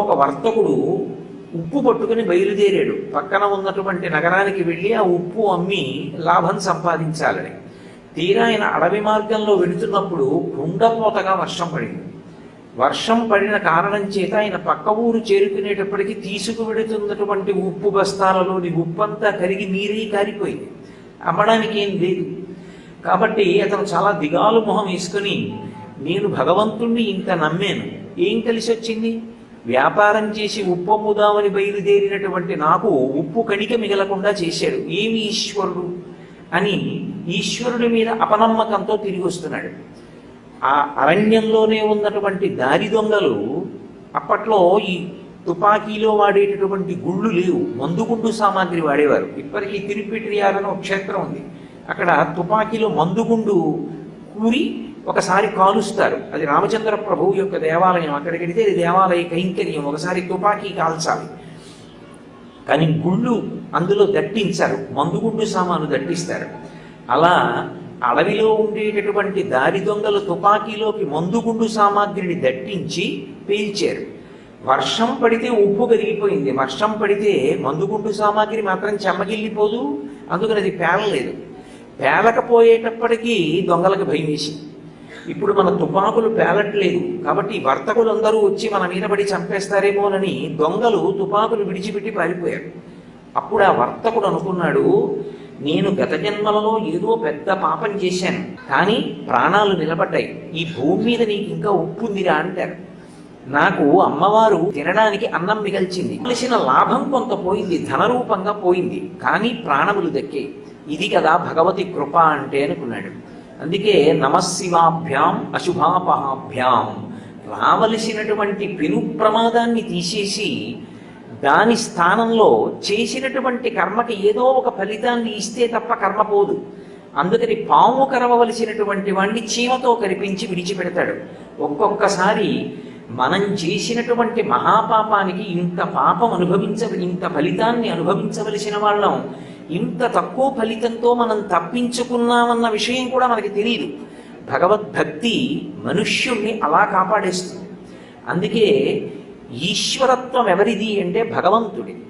ఒక వర్తకుడు ఉప్పు పట్టుకుని బయలుదేరాడు. పక్కన ఉన్నటువంటి నగరానికి వెళ్ళి ఆ ఉప్పు అమ్మి లాభం సంపాదించాలని. తీరా ఆయన అడవి మార్గంలో వెళుతున్నప్పుడు కుండపోతగా వర్షం పడింది. వర్షం పడిన కారణం చేత ఆయన పక్క ఊరు చేరుకునేటప్పటికీ తీసుకువెడుతున్నటువంటి ఉప్పు బస్తాలలోని ఉప్పంతా కరిగి నీరే కారిపోయింది. అమ్మడానికి ఏం లేదు. కాబట్టి అతను చాలా దిగాలు మొహం వేసుకుని, నేను భగవంతుణ్ణి ఇంత నమ్మాను, ఏం కలిసి వచ్చింది? వ్యాపారం చేసి ఉప్పు అమ్ముదామని బయలుదేరినటువంటి నాకు ఉప్పు కణిక మిగలకుండా చేశాడు, ఏమి ఈశ్వరుడు అని ఈశ్వరుడి మీద అపనమ్మకంతో తిరిగి వస్తున్నాడు. ఆ అరణ్యంలోనే ఉన్నటువంటి దారి దొంగలు అప్పట్లో ఈ తుపాకీలో వాడేటటువంటి గుళ్ళు లేవు, మందుగుండు సామాగ్రి వాడేవారు. ఇప్పటికీ తిరుపతియాలని ఒక క్షేత్రం ఉంది, అక్కడ తుపాకీలో మందుగుండు కూరి ఒకసారి కాలుస్తారు. అది రామచంద్ర ప్రభువు యొక్క దేవాలయం, అక్కడికి వెళితే ఇది దేవాలయ కైంకర్యం, ఒకసారి తుపాకీ కాల్చాలి. కానీ గుళ్ళు అందులో దట్టించారు, మందుగుండు సామాను దట్టిస్తారు. అలా అడవిలో ఉండేటటువంటి దారి దొంగలు తుపాకీలోకి మందుగుండు సామాగ్రిని దట్టించి పేల్చారు. వర్షం పడితే ఉప్పు కరిగిపోయింది, వర్షం పడితే మందుగుండు సామాగ్రి మాత్రం చెమ్మగిల్లిపోదు, అందుకని అది పేలలేదు. పేలకపోయేటప్పటికీ దొంగలకు భయం వేసింది. ఇప్పుడు మన తుపాకులు పేలట్లేదు కాబట్టి వర్తకులందరూ వచ్చి మన మీద పడి చంపేస్తారేమోనని దొంగలు తుపాకులు విడిచిపెట్టి పారిపోయారు. అప్పుడు ఆ వర్తకుడు అనుకున్నాడు, నేను గత జన్మలలో ఏదో పెద్ద పాపం చేశాను, కానీ ప్రాణాలు నిలబడ్డాయి, ఈ భూమి మీద నీకు ఇంకా ఉప్పు ఉందిరా అంటారు. నాకు అమ్మవారు తినడానికి అన్నం మిగల్చింది, కలిసిన లాభం కొంత పోయింది, ధనరూపంగా పోయింది, కానీ ప్రాణములు దక్కే. ఇది కదా భగవతి కృప అంటే అనుకున్నాడు. అందుకే నమశివాభ్యాం అశుభాపహాభ్యాం, రావలసినటువంటి పెను ప్రమాదాన్ని తీసేసి దాని స్థానంలో చేసినటువంటి కర్మకి ఏదో ఒక ఫలితాన్ని ఇస్తే తప్ప కర్మ పోదు. అందుకని పాము కరవలసినటువంటి వాణ్ణి చీమతో కరిపించి విడిచిపెడతాడు. ఒక్కొక్కసారి మనం చేసినటువంటి మహాపాపానికి ఇంత పాపం ఇంత ఫలితాన్ని అనుభవించవలసిన వాళ్ళం ఇంత తక్కువ ఫలితంతో మనం తప్పించుకున్నామన్న విషయం కూడా మనకి తెలియదు. భగవద్భక్తి మనుష్యుణ్ణి అలా కాపాడేస్తుంది. అందుకే ఈశ్వరత్వం ఎవరిది అంటే భగవంతుడి.